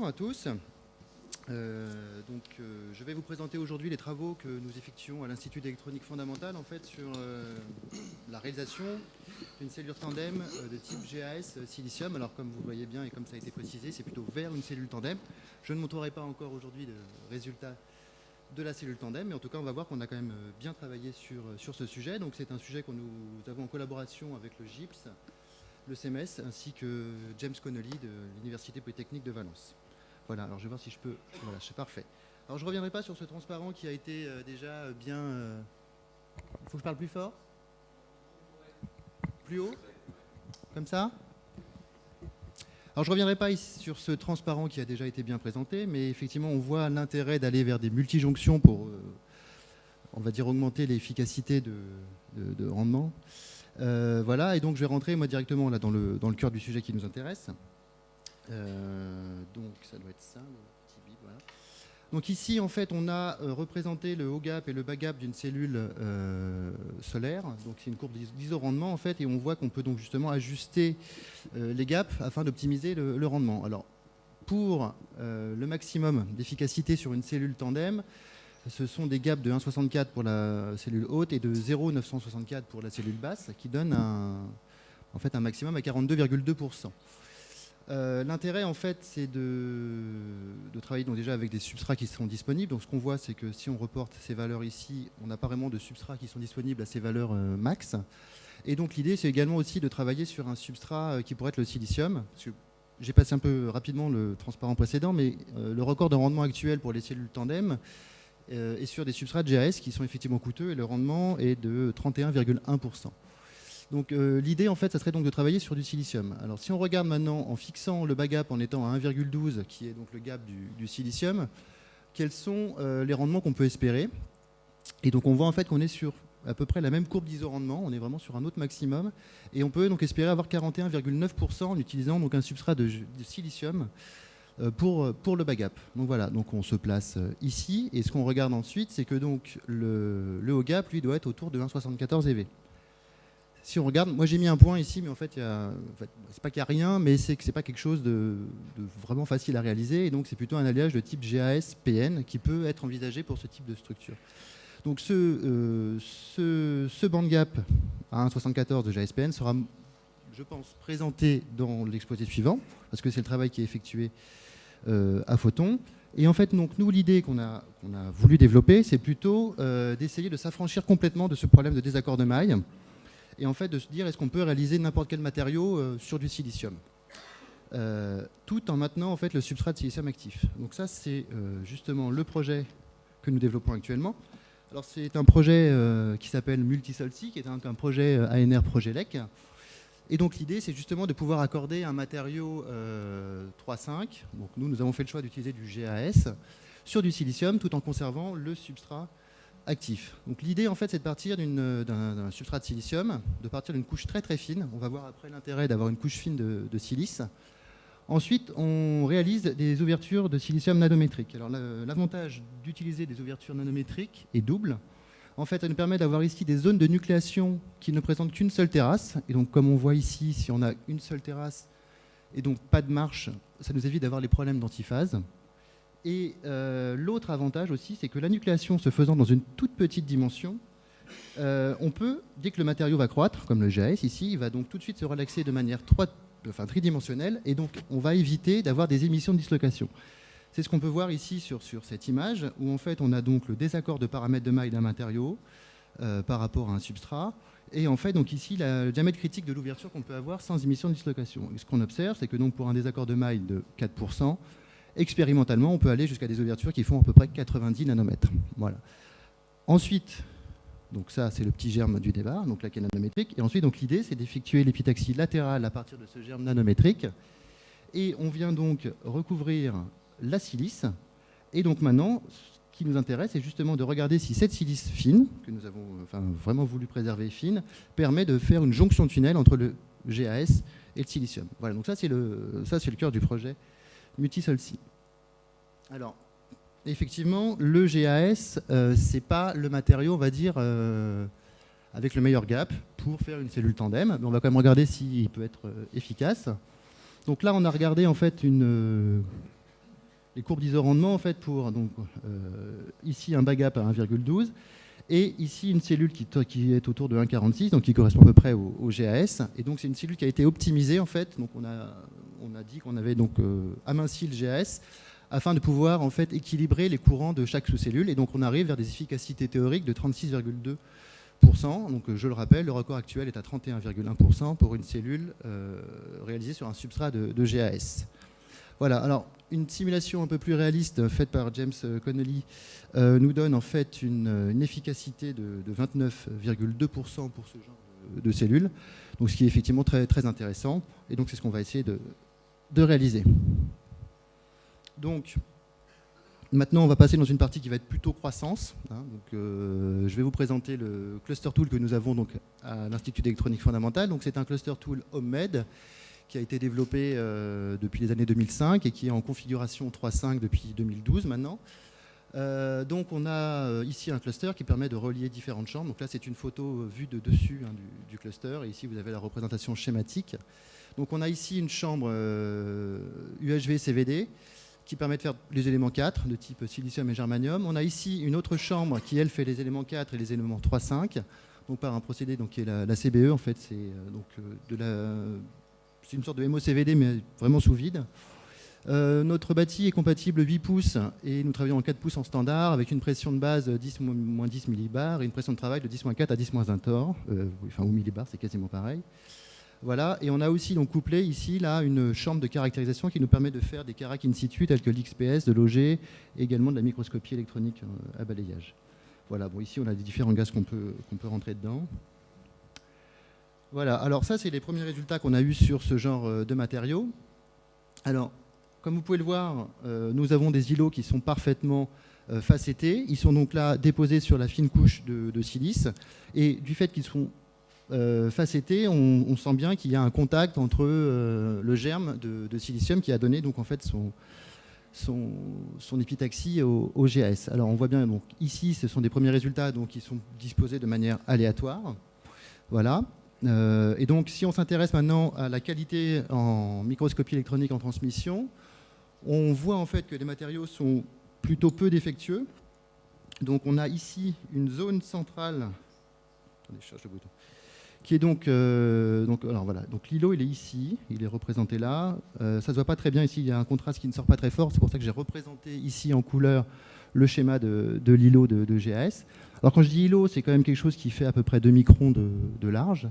à tous. Je vais vous présenter aujourd'hui les travaux que nous effectuons à l'Institut d'électronique fondamentale sur la réalisation d'une cellule tandem de type GAS silicium. Alors comme vous voyez bien et comme ça a été précisé, c'est plutôt vers une cellule tandem. Je ne montrerai pas encore aujourd'hui le résultat de la cellule tandem, mais en tout cas on va voir qu'on a quand même bien travaillé sur ce sujet. Donc c'est un sujet que nous avons en collaboration avec le GIPS, le CMS ainsi que James Connolly de l'Université Polytechnique de Valence. Voilà, alors je vais voir si je peux... Voilà, c'est parfait. Alors je ne reviendrai pas sur ce transparent qui a été déjà bien... Il faut que je parle plus fort? Plus haut? Comme ça? Alors je ne reviendrai pas sur ce transparent qui a déjà été bien présenté, mais effectivement on voit l'intérêt d'aller vers des multijonctions pour, on va dire, augmenter l'efficacité de rendement. Voilà, et donc je vais rentrer moi directement là, dans le cœur du sujet qui nous intéresse. Donc ça doit être ça, le petit bip, voilà. Donc ici en fait on a représenté le haut gap et le bas gap d'une cellule solaire. Donc c'est une courbe d'iso-rendement en fait, et on voit qu'on peut donc justement ajuster les gaps afin d'optimiser le rendement. Alors pour le maximum d'efficacité sur une cellule tandem, ce sont des gaps de 1,64 pour la cellule haute et de 0,964 pour la cellule basse, qui donnent un maximum à 42,2%. L'intérêt, en fait, c'est de travailler donc déjà avec des substrats qui seront disponibles. Donc, ce qu'on voit, c'est que si on reporte ces valeurs ici, on n'a pas vraiment de substrats qui sont disponibles à ces valeurs max. Et donc, l'idée, c'est également aussi de travailler sur un substrat qui pourrait être le silicium. J'ai passé un peu rapidement le transparent précédent, mais le record de rendement actuel pour les cellules tandem est sur des substrats de GAS qui sont effectivement coûteux, et le rendement est de 31,1%. Donc l'idée en fait ça serait donc de travailler sur du silicium. Alors si on regarde maintenant en fixant le bas gap en étant à 1,12 qui est donc le gap du silicium, quels sont les rendements qu'on peut espérer? Et donc on voit en fait qu'on est sur à peu près la même courbe d'iso-rendement, on est vraiment sur un autre maximum, et on peut donc espérer avoir 41,9% en utilisant donc un substrat de silicium pour le bas gap. Donc voilà, donc on se place ici, et ce qu'on regarde ensuite c'est que donc le haut gap lui doit être autour de 1,74 EV. Si on regarde, moi j'ai mis un point ici, mais en fait, c'est pas qu'il n'y a rien, mais c'est que c'est pas quelque chose de vraiment facile à réaliser, et donc c'est plutôt un alliage de type GAS-PN qui peut être envisagé pour ce type de structure. Donc ce band gap à 1,74 de GAS-PN sera, je pense, présenté dans l'exposé suivant, parce que c'est le travail qui est effectué à Photon. Et en fait, donc, nous, l'idée qu'on a voulu développer, c'est plutôt d'essayer de s'affranchir complètement de ce problème de désaccord de maille, et en fait de se dire est-ce qu'on peut réaliser n'importe quel matériau sur du silicium, tout en maintenant en fait le substrat de silicium actif. Donc ça c'est justement le projet que nous développons actuellement. Alors c'est un projet qui s'appelle Multisolci, qui est un projet ANR Progelec. Et donc l'idée c'est justement de pouvoir accorder un matériau 3,5. Donc nous avons fait le choix d'utiliser du GAS sur du silicium tout en conservant le substrat actif. Donc l'idée en fait c'est de partir d'un substrat de silicium, de partir d'une couche très très fine. On va voir après l'intérêt d'avoir une couche fine de silice. Ensuite on réalise des ouvertures de silicium nanométriques. Alors l'avantage d'utiliser des ouvertures nanométriques est double. En fait ça nous permet d'avoir ici des zones de nucléation qui ne présentent qu'une seule terrasse. Et donc comme on voit ici, si on a une seule terrasse et donc pas de marche, ça nous évite d'avoir les problèmes d'antiphase. Et l'autre avantage aussi, c'est que la nucléation se faisant dans une toute petite dimension, on peut, dès que le matériau va croître, comme le GAS ici, il va donc tout de suite se relaxer de manière tridimensionnelle, et donc on va éviter d'avoir des émissions de dislocation. C'est ce qu'on peut voir ici sur cette image, où en fait on a donc le désaccord de paramètres de maille d'un matériau par rapport à un substrat, et en fait donc ici le diamètre critique de l'ouverture qu'on peut avoir sans émission de dislocation. Et ce qu'on observe, c'est que donc pour un désaccord de maille de 4%, expérimentalement, on peut aller jusqu'à des ouvertures qui font à peu près 90 nanomètres. Voilà. Ensuite, donc ça c'est le petit germe du débat, donc là qui est nanométrique. Et ensuite, donc l'idée c'est d'effectuer l'épitaxie latérale à partir de ce germe nanométrique. Et on vient donc recouvrir la silice. Et donc maintenant, ce qui nous intéresse, c'est justement de regarder si cette silice fine, que nous avons vraiment voulu préserver fine, permet de faire une jonction tunnel entre le GAS et le silicium. Voilà, donc ça c'est le cœur du projet Multisolci. Alors, effectivement, le GAS, c'est pas le matériau, on va dire, avec le meilleur gap pour faire une cellule tandem, mais on va quand même regarder s'il peut être efficace. Donc là, on a regardé en fait une les courbes d'isorendement en fait pour donc, ici un BAGAP à 1,12 et ici une cellule qui est autour de 1,46, donc qui correspond à peu près au GAS. Et donc c'est une cellule qui a été optimisée en fait. Donc on a dit qu'on avait donc aminci le GAS afin de pouvoir en fait équilibrer les courants de chaque sous-cellule. Et donc on arrive vers des efficacités théoriques de 36,2%. Donc je le rappelle, le record actuel est à 31,1% pour une cellule réalisée sur un substrat de GAS. Voilà, alors une simulation un peu plus réaliste faite par James Connolly nous donne en fait une efficacité de 29,2% pour ce genre de cellules, donc ce qui est effectivement très, très intéressant, et donc c'est ce qu'on va essayer de réaliser. Donc maintenant on va passer dans une partie qui va être plutôt croissance. Donc, je vais vous présenter le cluster tool que nous avons donc, à l'Institut d'électronique fondamentale. Donc c'est un cluster tool Hommed qui a été développé depuis les années 2005 et qui est en configuration 3.5 depuis 2012 maintenant. Donc on a ici un cluster qui permet de relier différentes chambres. Donc là c'est une photo vue de dessus du cluster, et ici vous avez la représentation schématique. Donc on a ici une chambre UHV-CVD qui permet de faire les éléments 4 de type silicium et germanium. On a ici une autre chambre qui elle fait les éléments 4 et les éléments 3-5, donc par un procédé donc, qui est la CBE en fait, c'est une sorte de MOCVD mais vraiment sous vide. Notre bâti est compatible 8 pouces et nous travaillons en 4 pouces en standard avec une pression de base 10-10 millibars et une pression de travail de 10-4 à 10-1 torr, enfin ou millibars, c'est quasiment pareil. Voilà, et on a aussi donc couplé ici là une chambre de caractérisation qui nous permet de faire des caracs in situ tels que l'XPS, de l'OG et également de la microscopie électronique à balayage. Voilà, bon ici on a des différents gaz qu'on peut rentrer dedans. Voilà, alors ça c'est les premiers résultats qu'on a eus sur ce genre de matériaux. Alors, comme vous pouvez le voir, nous avons des îlots qui sont parfaitement facettés. Ils sont donc là déposés sur la fine couche de silice. Et du fait qu'ils sont facettés, on sent bien qu'il y a un contact entre le germe de silicium qui a donné donc, en fait, son épitaxie au GAS. Alors on voit bien, donc, ici ce sont des premiers résultats donc, qui sont disposés de manière aléatoire. Voilà. Et donc si on s'intéresse maintenant à la qualité en microscopie électronique en transmission, on voit en fait que les matériaux sont plutôt peu défectueux. Donc on a ici une zone centrale, attendez, je cherche le bouton, qui est donc alors voilà, donc l'îlot il est ici, il est représenté là. Ça se voit pas très bien ici, il y a un contraste qui ne sort pas très fort, c'est pour ça que j'ai représenté ici en couleur le schéma de l'îlot de GAS. Alors quand je dis îlot, c'est quand même quelque chose qui fait à peu près 2 microns de large.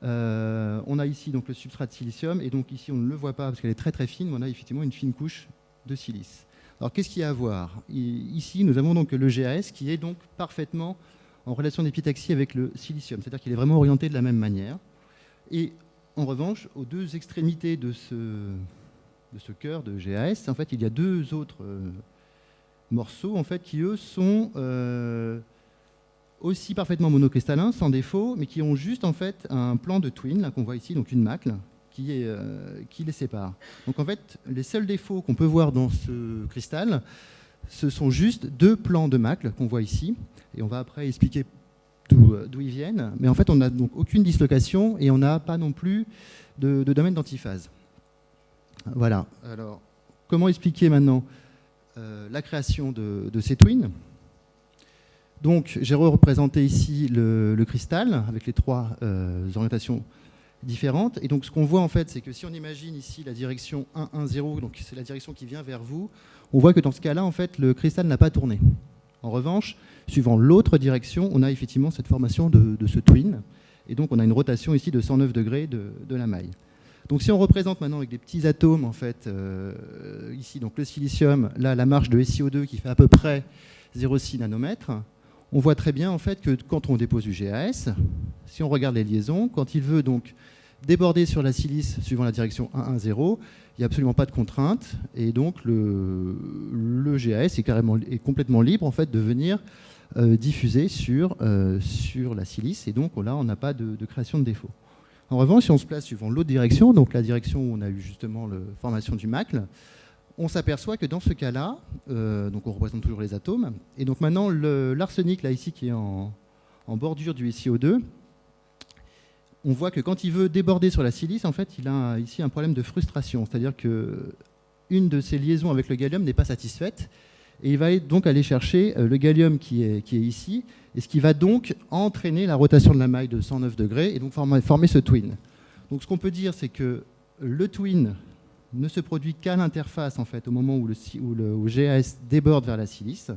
On a ici donc le substrat de silicium, et donc ici on ne le voit pas parce qu'elle est très très fine, mais on a effectivement une fine couche de silice. Alors qu'est-ce qu'il y a à voir? Ici nous avons donc le GAS qui est donc parfaitement en relation d'épitaxie avec le silicium, c'est-à-dire qu'il est vraiment orienté de la même manière. Et en revanche, aux deux extrémités de ce cœur de GAS, en fait il y a deux autres morceaux en fait, qui eux sont aussi parfaitement monocristallins, sans défaut, mais qui ont juste en fait un plan de twin, là qu'on voit ici, donc une macle, qui les sépare. Donc en fait, les seuls défauts qu'on peut voir dans ce cristal, ce sont juste deux plans de macle qu'on voit ici, et on va après expliquer d'où ils viennent, mais en fait on n'a donc aucune dislocation et on n'a pas non plus de domaine d'antiphase. Voilà, alors comment expliquer maintenant la création de ces twins? Donc j'ai représenté ici le cristal avec les trois orientations différentes. Et donc ce qu'on voit en fait, c'est que si on imagine ici la direction 1, 1, 0, donc c'est la direction qui vient vers vous, on voit que dans ce cas-là, en fait, le cristal n'a pas tourné. En revanche, suivant l'autre direction, on a effectivement cette formation de ce twin. Et donc on a une rotation ici de 109 degrés de la maille. Donc si on représente maintenant avec des petits atomes, en fait, ici donc le silicium, là la marge de SiO2 qui fait à peu près 0,6 nanomètres, on voit très bien en fait que quand on dépose du GAS, si on regarde les liaisons, quand il veut donc déborder sur la silice suivant la direction 1, 1, 0, il n'y a absolument pas de contrainte et donc le GAS est complètement libre en fait de venir diffuser sur la silice et donc là on n'a pas de création de défaut. En revanche, si on se place suivant l'autre direction, donc la direction où on a eu justement la formation du macle, on s'aperçoit que dans ce cas-là, donc on représente toujours les atomes, et donc maintenant l'arsenic là ici qui est en bordure du SiO2, on voit que quand il veut déborder sur la silice, en fait, il a ici un problème de frustration, c'est-à-dire que une de ces liaisons avec le gallium n'est pas satisfaite. Et il va donc aller chercher le gallium qui est ici, et ce qui va donc entraîner la rotation de la maille de 109 degrés, et donc former ce twin. Donc ce qu'on peut dire, c'est que le twin ne se produit qu'à l'interface, en fait, au moment où le GAS déborde vers la silice.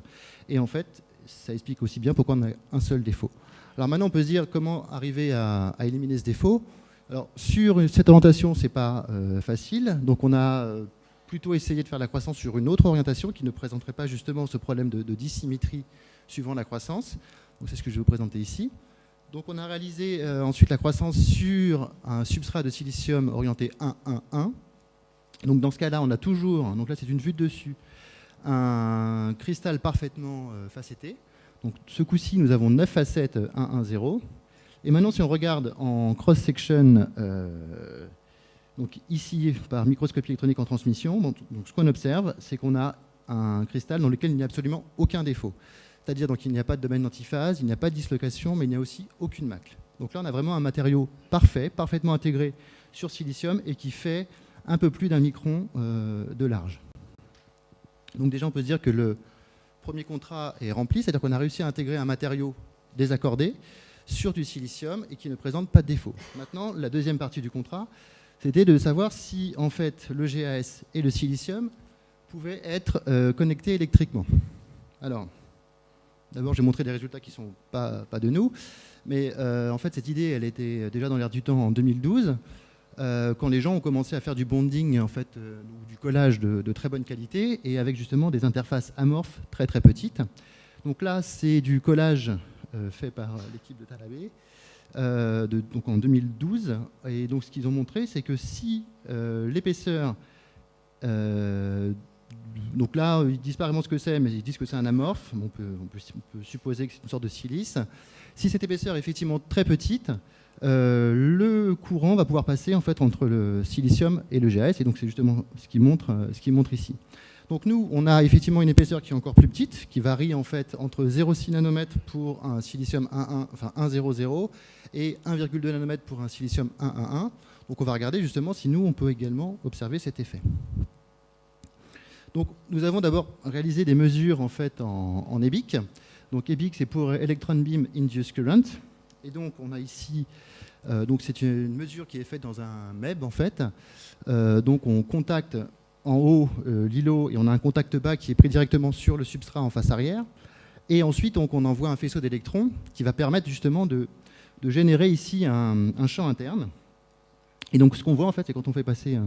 Et en fait, ça explique aussi bien pourquoi on a un seul défaut. Alors maintenant, on peut se dire comment arriver à éliminer ce défaut. Alors sur cette orientation, ce n'est pas facile. Donc on a plutôt essayé de faire la croissance sur une autre orientation qui ne présenterait pas justement ce problème de dissymétrie suivant la croissance. Donc c'est ce que je vais vous présenter ici. Donc on a réalisé ensuite la croissance sur un substrat de silicium orienté 1-1-1. Donc dans ce cas-là, on a toujours, donc là c'est une vue de dessus, un cristal parfaitement facetté. Donc ce coup-ci, nous avons 9 facettes 1-1-0. Et maintenant, si on regarde en cross-section, donc ici par microscopie électronique en transmission, donc ce qu'on observe, c'est qu'on a un cristal dans lequel il n'y a absolument aucun défaut. C'est-à-dire qu'il n'y a pas de domaine d'antiphase, il n'y a pas de dislocation, mais il n'y a aussi aucune macle. Donc là, on a vraiment un matériau parfait, parfaitement intégré sur silicium et qui fait un peu plus d'1 micron de large. Donc déjà, on peut se dire que le premier contrat est rempli, c'est-à-dire qu'on a réussi à intégrer un matériau désaccordé sur du silicium et qui ne présente pas de défaut. Maintenant, la deuxième partie du contrat, c'était de savoir si, en fait, le GAS et le silicium pouvaient être connectés électriquement. Alors, d'abord, j'ai montré des résultats qui ne sont pas de nous, mais en fait, cette idée, elle était déjà dans l'air du temps en 2012, quand les gens ont commencé à faire du bonding, en fait, ou du collage de très bonne qualité, et avec justement des interfaces amorphes très très petites. Donc là, c'est du collage fait par l'équipe de Talabé, donc en 2012. Et donc ce qu'ils ont montré, c'est que si l'épaisseur, donc là, ils disent pas vraiment ce que c'est, mais ils disent que c'est un amorphe, on peut supposer que c'est une sorte de silice. Si cette épaisseur est effectivement très petite, le courant va pouvoir passer en fait entre le silicium et le GAS, et donc c'est justement ce qu'il montre ici. Donc nous, on a effectivement une épaisseur qui est encore plus petite, qui varie en fait entre 0,6 nanomètres pour un silicium 1,00 et 1,2 nanomètres pour un silicium 1,11. Donc on va regarder justement si nous, on peut également observer cet effet. Donc nous avons d'abord réalisé des mesures en fait en EBIC. Donc EBIC, c'est pour Electron Beam Induced Current. Et donc on a ici, donc c'est une mesure qui est faite dans un MEB en fait. Donc on contacte en haut l'îlot et on a un contact bas qui est pris directement sur le substrat en face arrière. Et ensuite, donc, on envoie un faisceau d'électrons qui va permettre justement de générer ici un champ interne. Et donc ce qu'on voit en fait, c'est quand on fait passer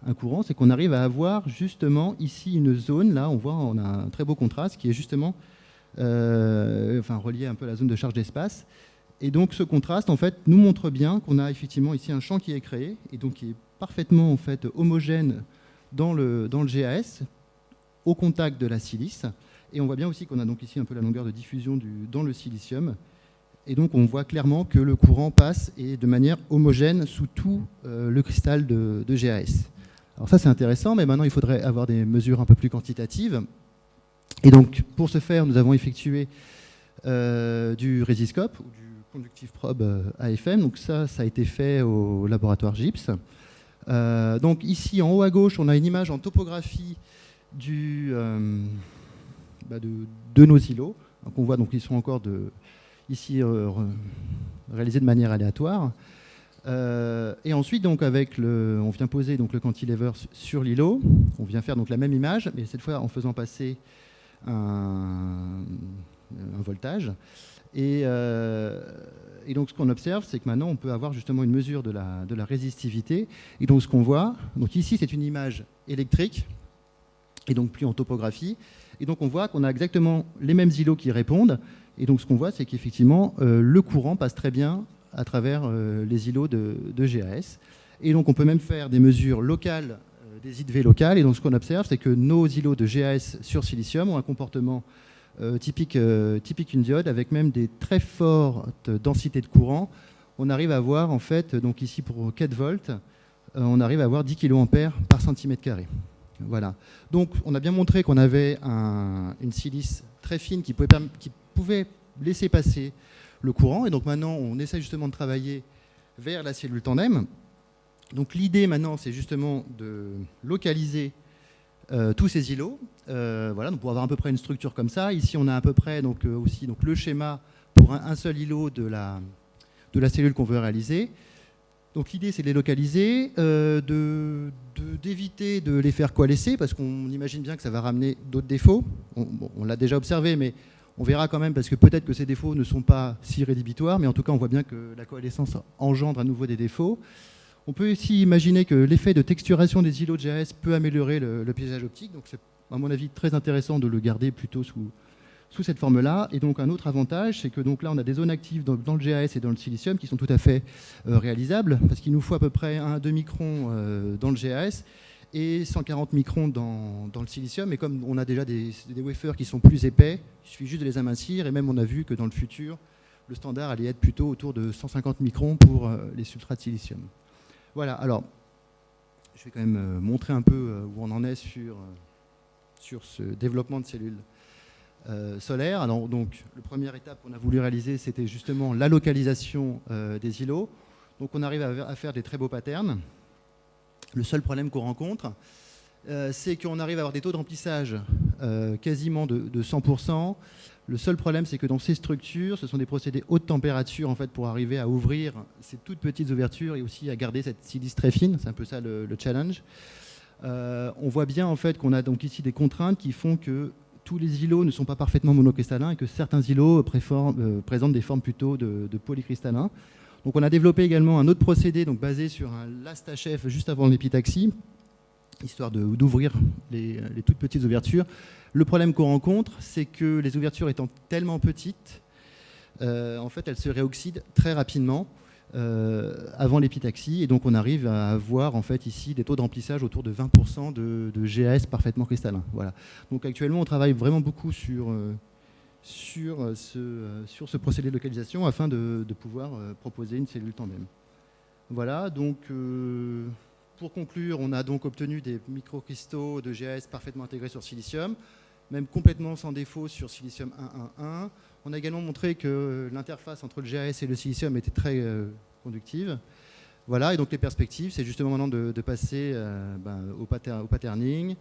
un courant, c'est qu'on arrive à avoir justement ici une zone, là on a un très beau contraste qui est justement relié un peu à la zone de charge d'espace. Et donc ce contraste en fait nous montre bien qu'on a effectivement ici un champ qui est créé et donc qui est parfaitement en fait homogène dans le GAS au contact de la silice. Et on voit bien aussi qu'on a donc ici un peu la longueur de diffusion dans le silicium. Et donc on voit clairement que le courant passe et de manière homogène sous tout le cristal de GAS. Alors ça c'est intéressant, mais maintenant il faudrait avoir des mesures un peu plus quantitatives. Et donc pour ce faire, nous avons effectué du résiscope ou du conductive probe AFM. Donc ça a été fait au laboratoire GIPS. Donc ici en haut à gauche, on a une image en topographie de nos îlots. Donc on voit donc ils sont encore ici réalisés de manière aléatoire. Et ensuite donc on vient poser donc le cantilever sur l'îlot. On vient faire donc la même image, mais cette fois en faisant passer un voltage. Et donc ce qu'on observe, c'est que maintenant on peut avoir justement une mesure de la résistivité. Et donc ce qu'on voit, donc ici c'est une image électrique, et donc plus en topographie. Et donc on voit qu'on a exactement les mêmes îlots qui répondent. Et donc ce qu'on voit, c'est qu'effectivement le courant passe très bien à travers les îlots de GAS. Et donc on peut même faire des mesures locales, des IV locales. Et donc ce qu'on observe, c'est que nos îlots de GAS sur silicium ont un comportement typique une diode, avec même des très fortes densités de courant. On arrive à avoir, en fait, donc ici pour 4 volts, on arrive à avoir 10 kA par centimètre carré. Voilà. Donc on a bien montré qu'on avait une silice très fine qui pouvait laisser passer le courant. Et donc maintenant, on essaie justement de travailler vers la cellule tandem. Donc l'idée maintenant, c'est justement de localiser tous ces îlots. Voilà, donc pour avoir à peu près une structure comme ça. Ici, on a à peu près aussi le schéma pour un seul îlot de la cellule qu'on veut réaliser. Donc l'idée, c'est de les localiser, d'éviter de les faire coalescer, parce qu'on imagine bien que ça va ramener d'autres défauts. On l'a déjà observé, mais on verra quand même, parce que peut-être que ces défauts ne sont pas si rédhibitoires, mais en tout cas, on voit bien que la coalescence engendre à nouveau des défauts. On peut aussi imaginer que l'effet de texturation des îlots de GIS peut améliorer le paysage optique. Donc c'est, à mon avis, très intéressant de le garder plutôt sous cette forme-là. Et donc un autre avantage, c'est que donc là, on a des zones actives dans le GAS et dans le silicium qui sont tout à fait réalisables, parce qu'il nous faut à peu près 1 à 2 microns dans le GAS et 140 microns dans le silicium. Et comme on a déjà des wafers qui sont plus épais, il suffit juste de les amincir. Et même on a vu que dans le futur, le standard allait être plutôt autour de 150 microns pour les substrats de silicium. Voilà, alors je vais quand même montrer un peu où on en est sur ce développement de cellules solaires. Alors, donc, la première étape qu'on a voulu réaliser, c'était justement la localisation des îlots. Donc on arrive à faire des très beaux patterns. Le seul problème qu'on rencontre, c'est qu'on arrive à avoir des taux de remplissage quasiment de 100%. Le seul problème, c'est que dans ces structures, ce sont des procédés haute température en fait, pour arriver à ouvrir ces toutes petites ouvertures et aussi à garder cette silice très fine. C'est un peu ça le challenge. On voit bien en fait, qu'on a donc ici des contraintes qui font que tous les îlots ne sont pas parfaitement monocristallins et que certains îlots présentent des formes plutôt de polycristallins. Donc on a développé également un autre procédé donc, basé sur un last HF juste avant l'épitaxie, histoire d'ouvrir les toutes petites ouvertures. Le problème qu'on rencontre, c'est que les ouvertures étant tellement petites, en fait, elles se réoxydent très rapidement avant l'épitaxie, et donc on arrive à avoir en fait ici des taux de remplissage autour de 20% de GAS parfaitement cristallin. Voilà. Donc actuellement, on travaille vraiment beaucoup sur ce procédé de localisation afin de pouvoir proposer une cellule tandem. Voilà, donc pour conclure, on a donc obtenu des microcristaux de GAS parfaitement intégrés sur silicium, même complètement sans défaut sur silicium 111. On a également montré que l'interface entre le GAS et le silicium était très conductive. Voilà, et donc les perspectives, c'est justement maintenant de passer au patterning,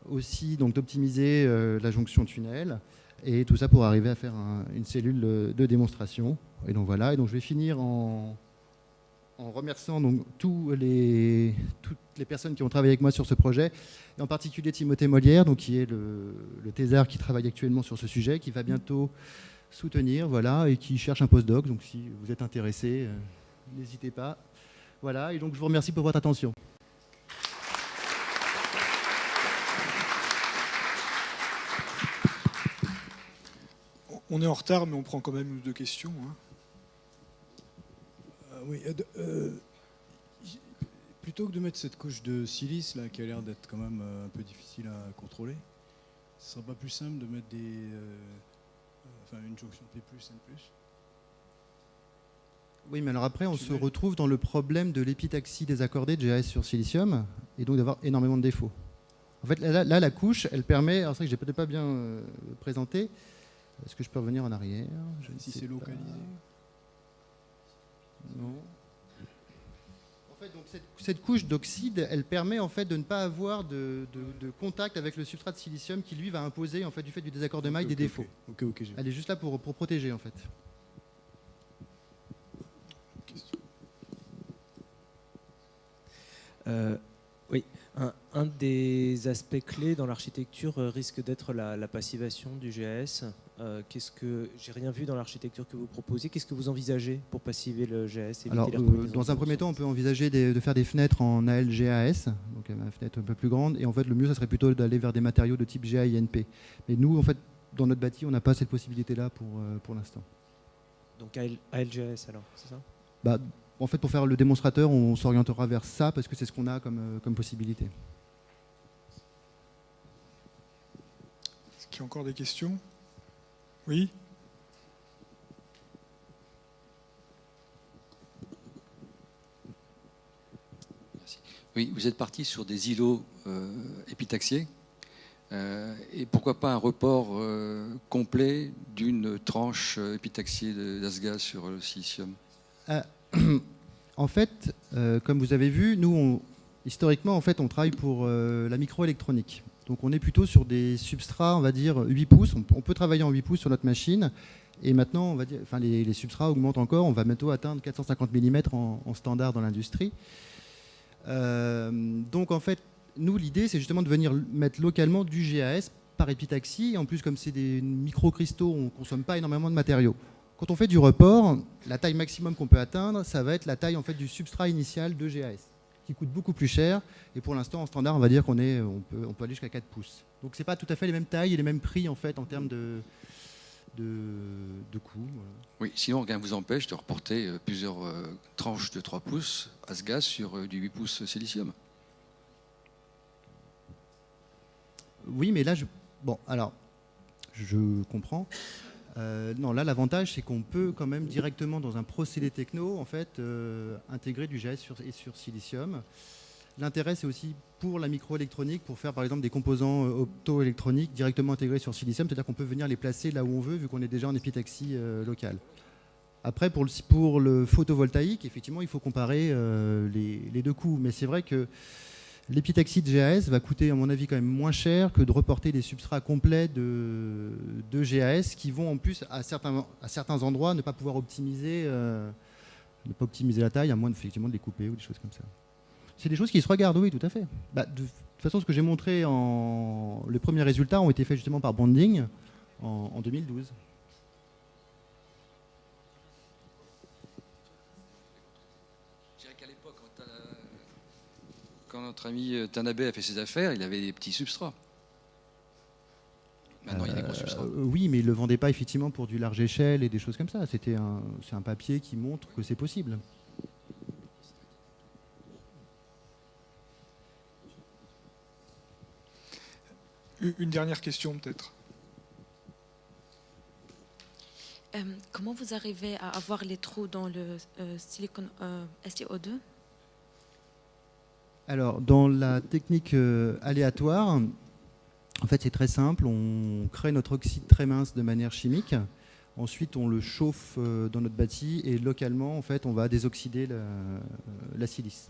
aussi donc d'optimiser la jonction tunnel, et tout ça pour arriver à faire une cellule de démonstration. Et donc voilà, et donc je vais finir en remerciant donc toutes les personnes qui ont travaillé avec moi sur ce projet, et en particulier Timothée Molière, donc, qui est le thésard qui travaille actuellement sur ce sujet, qui va bientôt soutenir, voilà, et qui cherche un postdoc. Donc si vous êtes intéressé, n'hésitez pas. Voilà, et donc je vous remercie pour votre attention. On est en retard, mais on prend quand même une ou deux questions. Hein. Oui, plutôt que de mettre cette couche de silice là, qui a l'air d'être quand même un peu difficile à contrôler, ce ne serait pas plus simple de mettre une jonction P+, N+. Oui, mais alors après, on se retrouve dans le problème de l'épitaxie désaccordée de GAS sur silicium, et donc d'avoir énormément de défauts. En fait, là la couche, elle permet, alors c'est vrai que je n'ai peut-être pas bien présenté, est-ce que je peux revenir en arrière? Si c'est localisé. Non. En fait, donc cette couche d'oxyde, elle permet en fait de ne pas avoir de contact avec le substrat de silicium qui lui va imposer en fait du fait du désaccord de maille des défauts. Ok, elle est juste là pour protéger en fait. Oui, un des aspects clés dans l'architecture risque d'être la passivation du GAS. J'ai rien vu dans l'architecture que vous proposez. Qu'est-ce que vous envisagez pour passiver le GAS? Alors, dans un premier temps, on peut envisager de faire des fenêtres en ALGAS, donc une fenêtre un peu plus grande. Et en fait, le mieux, ça serait plutôt d'aller vers des matériaux de type GAINP. Mais nous, en fait, dans notre bâti, on n'a pas cette possibilité-là pour l'instant. Donc ALGAS alors, c'est ça? En fait, pour faire le démonstrateur, on s'orientera vers ça parce que c'est ce qu'on a comme possibilité. Est-ce qu'il y a encore des questions? Oui. Merci. Oui, vous êtes parti sur des îlots épitaxiés. Et pourquoi pas un report complet d'une tranche épitaxiée d'Asga sur le silicium? En fait, comme vous avez vu, nous, historiquement, en fait, on travaille pour la microélectronique. Donc on est plutôt sur des substrats, on va dire 8 pouces. On peut travailler en 8 pouces sur notre machine. Et maintenant, on va dire, enfin, les substrats augmentent encore. On va bientôt atteindre 450 mm en standard dans l'industrie. Donc en fait, nous, l'idée, c'est justement de venir mettre localement du GAS par épitaxie. Et en plus, comme c'est des microcristaux, on ne consomme pas énormément de matériaux. Quand on fait du report, la taille maximum qu'on peut atteindre, ça va être la taille en fait, du substrat initial de GAS, qui coûte beaucoup plus cher. Et pour l'instant, en standard, on va dire qu'on peut aller jusqu'à 4 pouces. Donc, ce n'est pas tout à fait les mêmes tailles et les mêmes prix en, fait, en termes de coût. Voilà. Oui, sinon rien ne vous empêche de reporter plusieurs tranches de 3 pouces ASGAS sur du 8 pouces silicium. Oui, mais là, je comprends. Non, là, l'avantage, c'est qu'on peut quand même directement dans un procédé techno, en fait, intégrer du GAS sur silicium. L'intérêt, c'est aussi pour la microélectronique, pour faire par exemple des composants optoélectroniques directement intégrés sur silicium, c'est-à-dire qu'on peut venir les placer là où on veut, vu qu'on est déjà en épitaxie locale. Après, pour le photovoltaïque, effectivement, il faut comparer les deux coûts. Mais c'est vrai que l'épitaxie de GAS va coûter, à mon avis, quand même moins cher que de reporter des substrats complets de GAS qui vont en plus, à certains endroits, ne pas pouvoir optimiser, la taille, à moins effectivement de les couper ou des choses comme ça. C'est des choses qui se regardent, oui, tout à fait. De toute façon, ce que j'ai montré, les premiers résultats ont été faits justement par Bonding en 2012. Je dirais qu'à l'époque, quand notre ami Tanabe a fait ses affaires, il avait des petits substrats. Maintenant, il y a des gros substrats. Oui, mais il ne le vendait pas effectivement pour du large échelle et des choses comme ça. C'est un papier qui montre que c'est possible. Une dernière question peut-être. Comment vous arrivez à avoir les trous dans le silicone SiO2 ? Alors, dans la technique aléatoire, en fait, c'est très simple. On crée notre oxyde très mince de manière chimique. Ensuite, on le chauffe dans notre bâti et localement, en fait, on va désoxyder la silice.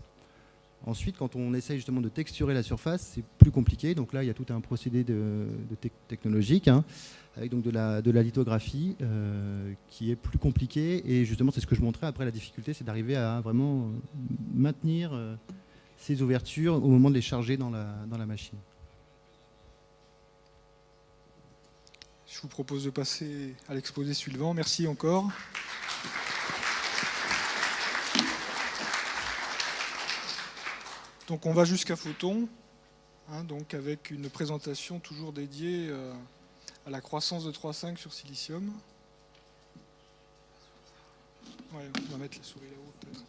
Ensuite, quand on essaye justement de texturer la surface, c'est plus compliqué. Donc là, il y a tout un procédé technologique, avec donc de la lithographie qui est plus compliqué. Et justement, c'est ce que je montrais. Après, la difficulté, c'est d'arriver à vraiment maintenir ces ouvertures au moment de les charger dans la machine. Je vous propose de passer à l'exposé suivant. Merci encore. Donc on va jusqu'à Photon, donc avec une présentation toujours dédiée à la croissance de 3,5 sur silicium. Ouais, on va mettre la souris là-haut peut-être.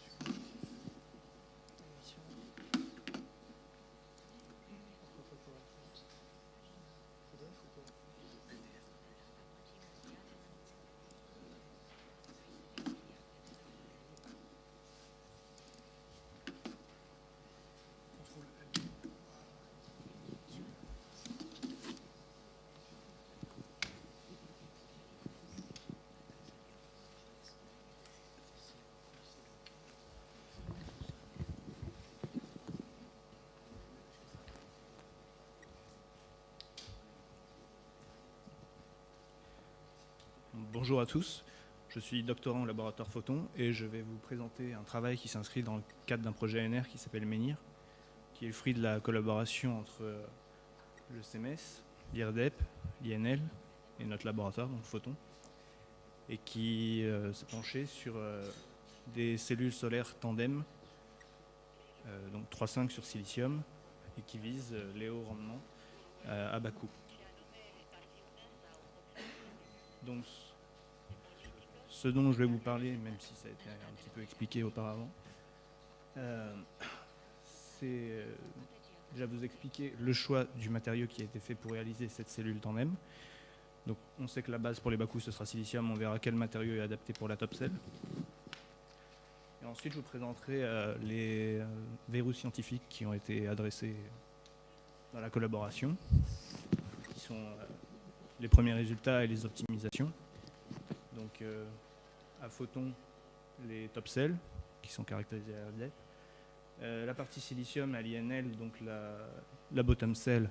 Bonjour à tous, je suis doctorant au laboratoire Photon et je vais vous présenter un travail qui s'inscrit dans le cadre d'un projet ANR qui s'appelle MENIR, qui est le fruit de la collaboration entre le CEMES, l'IRDEP, l'INL et notre laboratoire, donc Photon, et qui s'est penché sur des cellules solaires tandem, donc 3,5 sur silicium, et qui visent les hauts rendements à bas coût. Donc, ce dont je vais vous parler, même si ça a été un petit peu expliqué auparavant, c'est déjà vous expliquer le choix du matériau qui a été fait pour réaliser cette cellule tandem. Donc, on sait que la base pour les bas coûts, ce sera silicium. On verra quel matériau est adapté pour la top cell. Et ensuite, je vous présenterai les verrous scientifiques qui ont été adressés dans la collaboration, qui sont les premiers résultats et les optimisations. Donc, à Photon, les top cells, qui sont caractérisés à LED. La partie silicium à l'INL, donc la bottom cell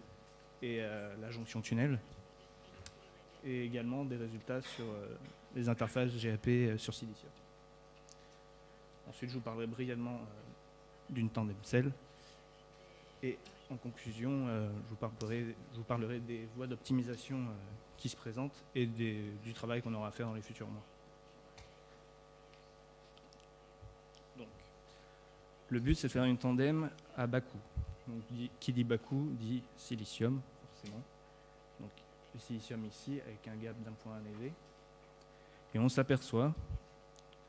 et la jonction tunnel, et également des résultats sur les interfaces GAP sur silicium. Ensuite, je vous parlerai brièvement d'une tandem cell, et en conclusion, je vous parlerai des voies d'optimisation qui se présentent et du travail qu'on aura à faire dans les futurs mois. Donc, le but, c'est de faire une tandem à bas coût. Donc, qui dit bas coût dit silicium, forcément. Donc, le silicium ici, avec un gap d'un point élevé. Et on s'aperçoit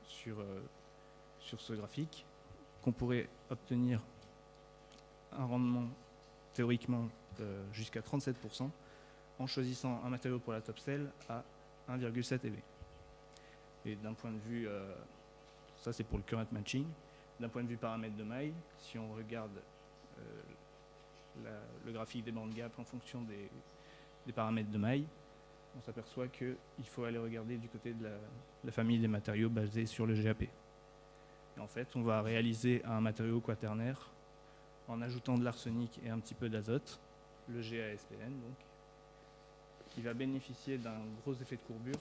sur ce graphique qu'on pourrait obtenir un rendement théoriquement jusqu'à 37% en choisissant un matériau pour la top cell à 1,7 EV. Et d'un point de vue, ça c'est pour le current matching, d'un point de vue paramètre de maille, si on regarde le graphique des bandes gap en fonction des paramètres de maille, on s'aperçoit qu'il faut aller regarder du côté de la famille des matériaux basés sur le GAP. Et en fait, on va réaliser un matériau quaternaire en ajoutant de l'arsenic et un petit peu d'azote, le GASPN donc, qui va bénéficier d'un gros effet de courbure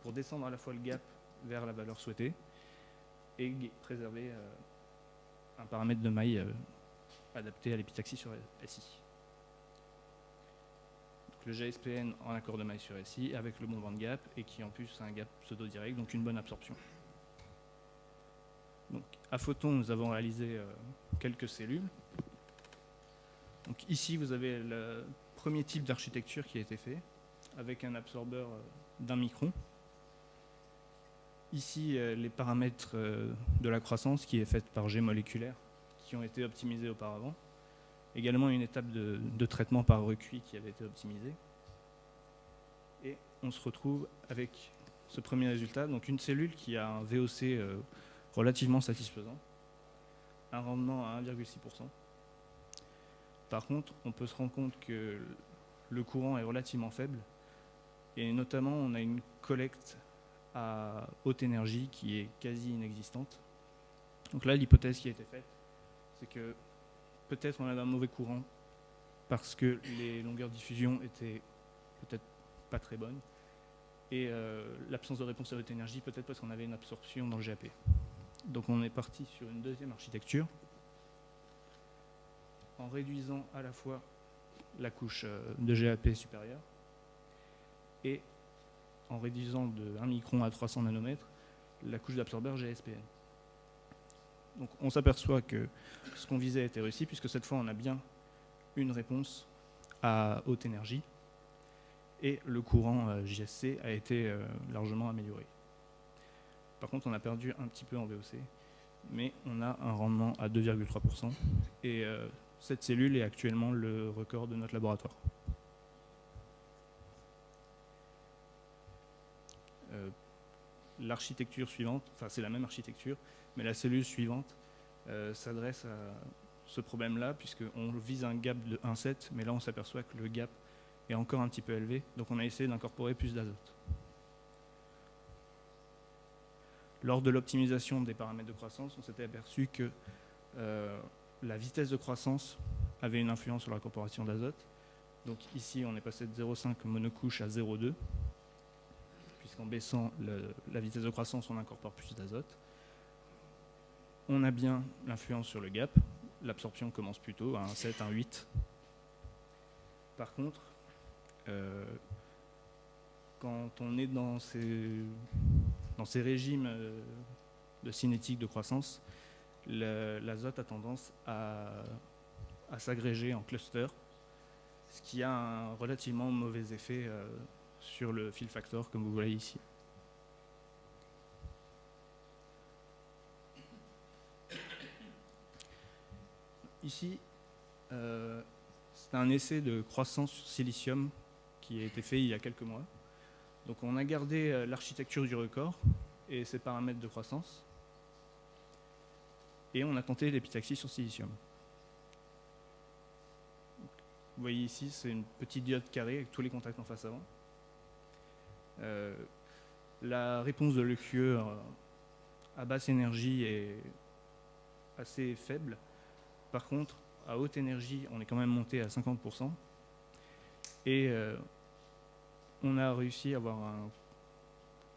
pour descendre à la fois le gap vers la valeur souhaitée et préserver un paramètre de maille adapté à l'épitaxie sur SI. Donc, le GASPN en accord de maille sur SI avec le bon band gap et qui en plus a un gap pseudo-direct, donc une bonne absorption. Donc, à Photon, nous avons réalisé quelques cellules. Donc, ici, vous avez le premier type d'architecture qui a été fait, avec un absorbeur d'1 micron. Ici, les paramètres de la croissance qui est faite par G moléculaire, qui ont été optimisés auparavant. Également une étape de traitement par recuit qui avait été optimisée. Et on se retrouve avec ce premier résultat, donc une cellule qui a un VOC relativement satisfaisant, un rendement à 1,6%. Par contre, on peut se rendre compte que le courant est relativement faible, et notamment on a une collecte à haute énergie qui est quasi inexistante. Donc là, l'hypothèse qui a été faite, c'est que peut-être on avait un mauvais courant parce que les longueurs de diffusion étaient peut-être pas très bonnes, et l'absence de réponse à haute énergie peut-être parce qu'on avait une absorption dans le GAP. Donc on est parti sur une deuxième architecture en réduisant à la fois la couche de GAP supérieure et en réduisant de 1 micron à 300 nanomètres la couche d'absorbeur GASPN. Donc on s'aperçoit que ce qu'on visait était réussi puisque cette fois on a bien une réponse à haute énergie et le courant JSC a été largement amélioré. Par contre, on a perdu un petit peu en VOC, mais on a un rendement à 2,3%. Et cette cellule est actuellement le record de notre laboratoire. L'architecture suivante, enfin c'est la même architecture, mais la cellule suivante s'adresse à ce problème-là, puisqu'on vise un gap de 1,7, mais là on s'aperçoit que le gap est encore un petit peu élevé, donc on a essayé d'incorporer plus d'azote. Lors de l'optimisation des paramètres de croissance, on s'était aperçu que la vitesse de croissance avait une influence sur l'incorporation d'azote. Donc ici, on est passé de 0,5 monocouche à 0,2, puisqu'en baissant la vitesse de croissance, on incorpore plus d'azote. On a bien l'influence sur le gap. L'absorption commence plutôt à 1,7, 1,8. Par contre, quand on est dans ces régimes de cinétique de croissance, l'azote a tendance à s'agréger en cluster, ce qui a un relativement mauvais effet sur le fill factor, comme vous voyez ici. Ici, c'est un essai de croissance sur silicium qui a été fait il y a quelques mois. Donc on a gardé l'architecture du record et ses paramètres de croissance. Et on a tenté l'épitaxie sur silicium. Vous voyez ici, c'est une petite diode carrée avec tous les contacts en face avant. La réponse de l'EQE à basse énergie est assez faible. Par contre, à haute énergie, on est quand même monté à 50%. Et on a réussi à avoir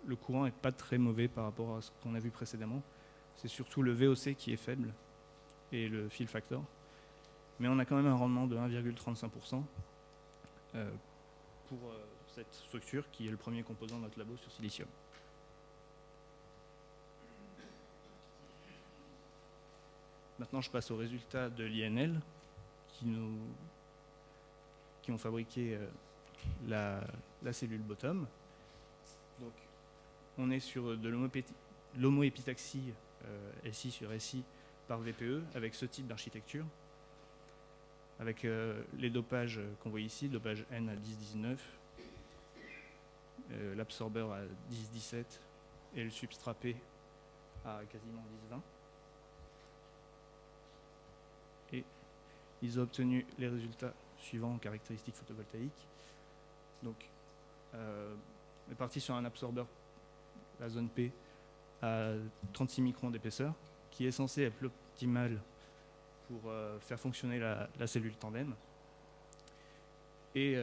le courant n'est pas très mauvais par rapport à ce qu'on a vu précédemment. C'est surtout le VOC qui est faible et le fill factor. Mais on a quand même un rendement de 1,35% pour cette structure qui est le premier composant de notre labo sur silicium. Maintenant, je passe aux résultats de l'INL qui ont fabriqué la cellule bottom. Donc, on est sur de l'homoépitaxie SI sur SI par VPE avec ce type d'architecture, avec les dopages qu'on voit ici, dopage N à 10-19, l'absorbeur à 10-17 et le substrat P à quasiment 10-20. Et ils ont obtenu les résultats suivants en caractéristiques photovoltaïques. Donc, on est parti sur un absorbeur, la zone P, à 36 microns d'épaisseur, qui est censé être l'optimal pour faire fonctionner la cellule tandem. Et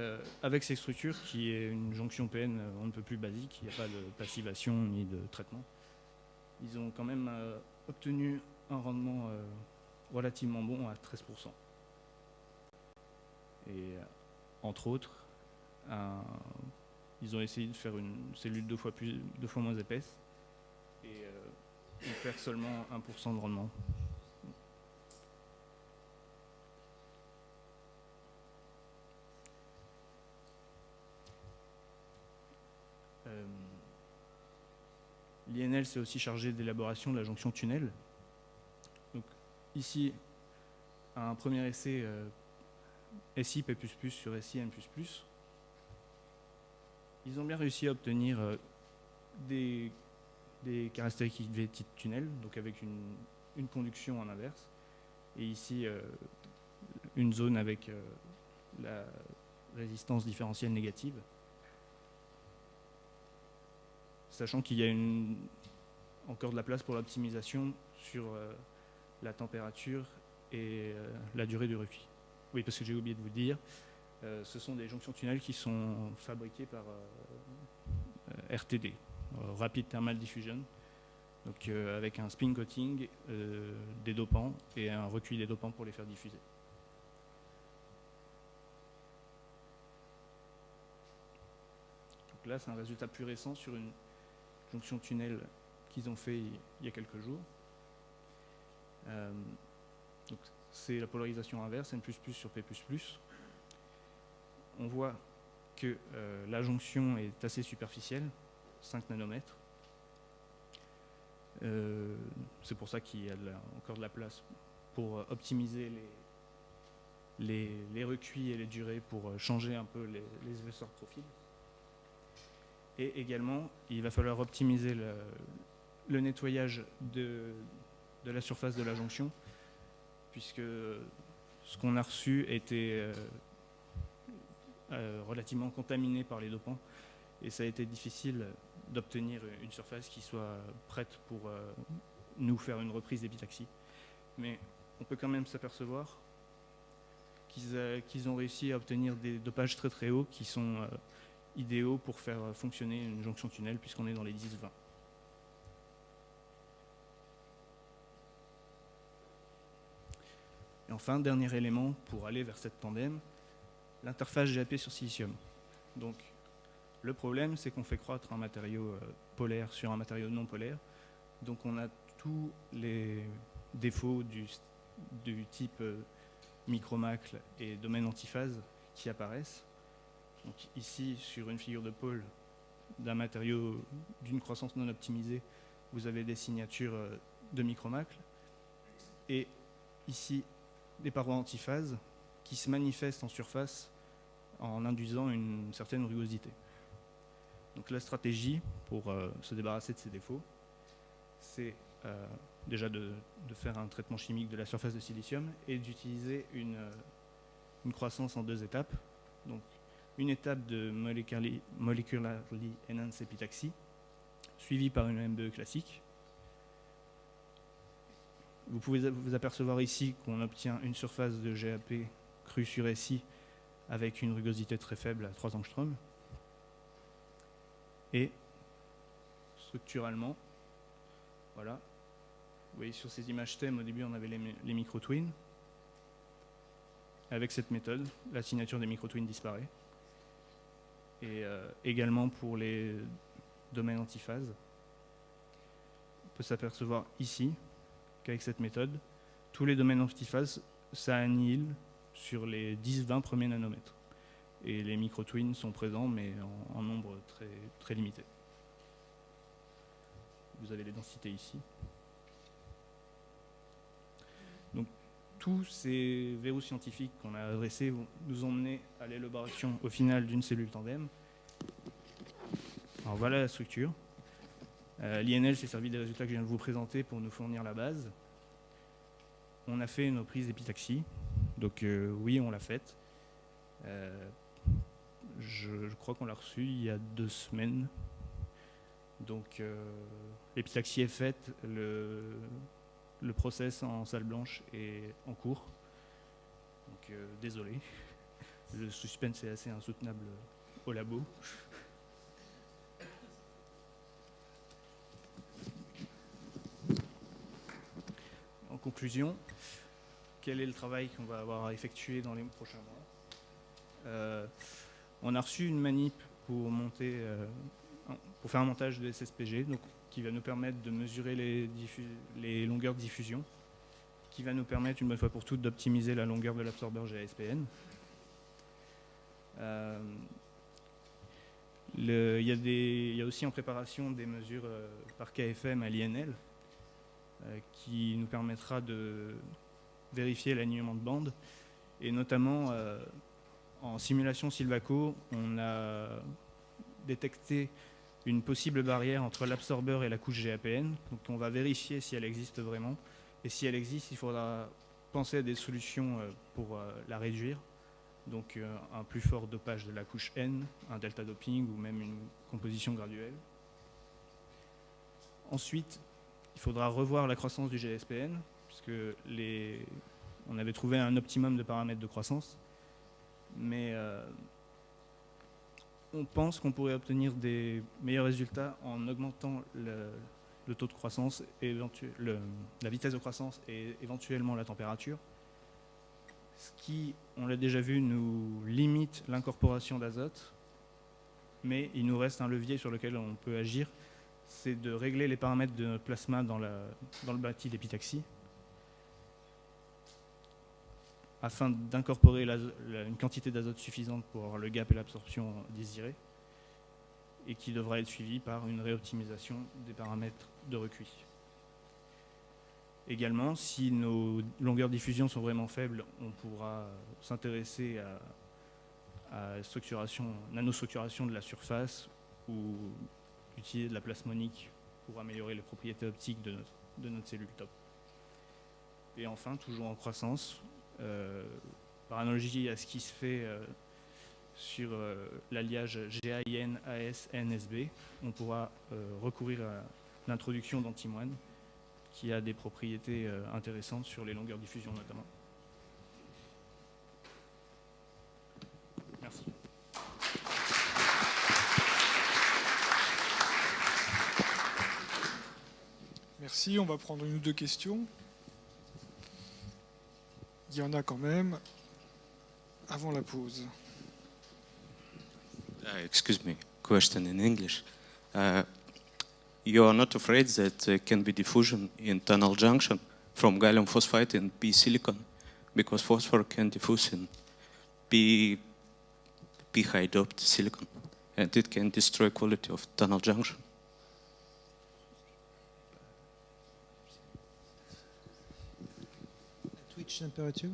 avec ces structures, qui est une jonction PN on ne peut plus basique, il n'y a pas de passivation ni de traitement, ils ont quand même obtenu un rendement relativement bon à 13%. Et entre autres, ils ont essayé de faire une cellule deux fois moins épaisse et on perd seulement 1% de rendement. L'INL s'est aussi chargé d'élaboration de la jonction tunnel. Donc, ici, un premier essai SI P++ sur SI N++. Ils ont bien réussi à obtenir des caractéristiques de type tunnel, donc avec une conduction en inverse. Et ici, une zone avec la résistance différentielle négative. Sachant qu'il y a encore de la place pour l'optimisation sur la température et la durée du recuit. Oui, parce que j'ai oublié de vous dire, ce sont des jonctions tunnels qui sont fabriquées par RTD, Rapid Thermal Diffusion, donc avec un spin coating des dopants et un recuit des dopants pour les faire diffuser. Donc là, c'est un résultat plus récent sur une jonction tunnel qu'ils ont fait il y a quelques jours. Donc c'est la polarisation inverse, N++ sur P++. On voit que la jonction est assez superficielle, 5 nanomètres. C'est pour ça qu'il y a encore de la place pour optimiser les recuits et les durées pour changer un peu les épaisseurs de profil. Et également, il va falloir optimiser le nettoyage de la surface de la jonction, puisque ce qu'on a reçu était relativement contaminé par les dopants, et ça a été difficile d'obtenir une surface qui soit prête pour nous faire une reprise d'épitaxie. Mais on peut quand même s'apercevoir qu'ils ont réussi à obtenir des dopages très très hauts qui sont idéaux pour faire fonctionner une jonction tunnel, puisqu'on est dans les 10-20. Et enfin, dernier élément pour aller vers cette tandem, l'interface GAP sur silicium. Donc, le problème, c'est qu'on fait croître un matériau polaire sur un matériau non polaire. Donc, on a tous les défauts du type micromacle et domaine antiphase qui apparaissent. Donc, ici, sur une figure de pôle d'un matériau d'une croissance non optimisée, vous avez des signatures de micromacle. Et ici, des parois antiphase qui se manifestent en surface en induisant une certaine rugosité. Donc la stratégie pour se débarrasser de ces défauts, c'est déjà de faire un traitement chimique de la surface de silicium et d'utiliser une croissance en 2 étapes. Donc une étape de molecularly enhanced épitaxie, suivie par une MBE classique. Vous pouvez vous apercevoir ici qu'on obtient une surface de GAP crue sur SI avec une rugosité très faible à 3 angstroms. Et structurellement, voilà. Vous voyez sur ces images thèmes, au début on avait les micro-twins. Avec cette méthode, la signature des micro-twins disparaît. Et également pour les domaines antiphase, on peut s'apercevoir ici qu'avec cette méthode, tous les domaines antiphase s'annihilent sur les 10-20 premiers nanomètres. Et les micro-twins sont présents, mais en nombre très, très limité. Vous avez les densités ici. Donc, tous ces verrous scientifiques qu'on a adressés nous ont mené à l'élaboration au final d'une cellule tandem. Alors voilà la structure. L'INL s'est servi des résultats que je viens de vous présenter pour nous fournir la base. On a fait nos prises d'épitaxie. Donc oui, on l'a faite. Je crois qu'on l'a reçue il y a 2 semaines. Donc l'épitaxie est faite, le process en salle blanche est en cours. Donc désolé, le suspense est assez insoutenable au labo. En conclusion, quel est le travail qu'on va avoir à effectuer dans les prochains mois? On a reçu une manip pour pour faire un montage de SSPG, donc, qui va nous permettre de mesurer les longueurs de diffusion, qui va nous permettre une bonne fois pour toutes d'optimiser la longueur de l'absorbeur GASPN. Il y a aussi en préparation des mesures par KFM à l'INL qui nous permettra de vérifier l'alignement de bande, et notamment en simulation Silvaco, on a détecté une possible barrière entre l'absorbeur et la couche GAPN. Donc on va vérifier si elle existe vraiment. Et si elle existe, il faudra penser à des solutions pour la réduire. Donc un plus fort dopage de la couche N, un delta doping ou même une composition graduelle. Ensuite, il faudra revoir la croissance du GSPN, puisque on avait trouvé un optimum de paramètres de croissance. Mais on pense qu'on pourrait obtenir des meilleurs résultats en augmentant le taux de croissance, la vitesse de croissance et éventuellement la température. Ce qui, on l'a déjà vu, nous limite l'incorporation d'azote, mais il nous reste un levier sur lequel on peut agir, c'est de régler les paramètres de notre plasma dans le bâti d'épitaxie, afin d'incorporer une quantité d'azote suffisante pour avoir le gap et l'absorption désirée, et qui devra être suivi par une réoptimisation des paramètres de recuit. Également, si nos longueurs de diffusion sont vraiment faibles, on pourra s'intéresser à nanostructuration de la surface ou utiliser de la plasmonique pour améliorer les propriétés optiques de notre cellule top. Et enfin, toujours en croissance, par analogie à ce qui se fait sur l'alliage GAIN-AS-NSB, on pourra recourir à l'introduction d'antimoine qui a des propriétés intéressantes sur les longueurs de diffusion notamment. Merci. Merci, on va prendre 1 ou 2 questions. Il y en a quand même avant la pause. Excuse me, question in English. You are not afraid that there can be diffusion in tunnel junction from gallium phosphide and P silicon, because phosphor can diffuse in P high doped silicon, and it can destroy quality of tunnel junction. At which temperature?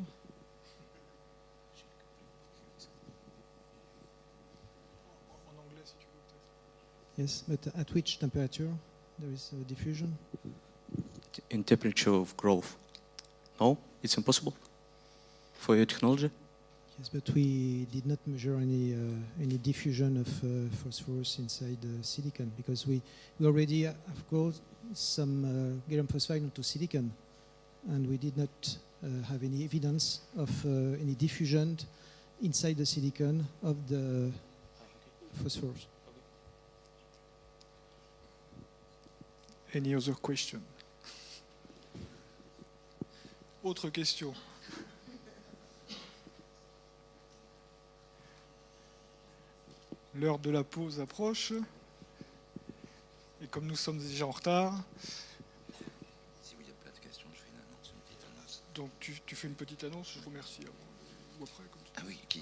En anglais, si tu veux, peut-être. Yes, but at which temperature there is a diffusion? In temperature of growth. No, it's impossible for your technology. Yes, but we did not measure any diffusion of phosphorus inside silicon, because we already have got some gallium phosphide into silicon, and we did not have any evidence of any diffusion inside the silicon of the phosphorus. Any other question? Autre question? L'heure de la pause approche. Et comme nous sommes déjà en retard, Si il y a plein de questions, je fais une annonce, une petite annonce. donc tu fais une petite annonce, je vous remercie. Ou après, comme ça. Ah oui, qui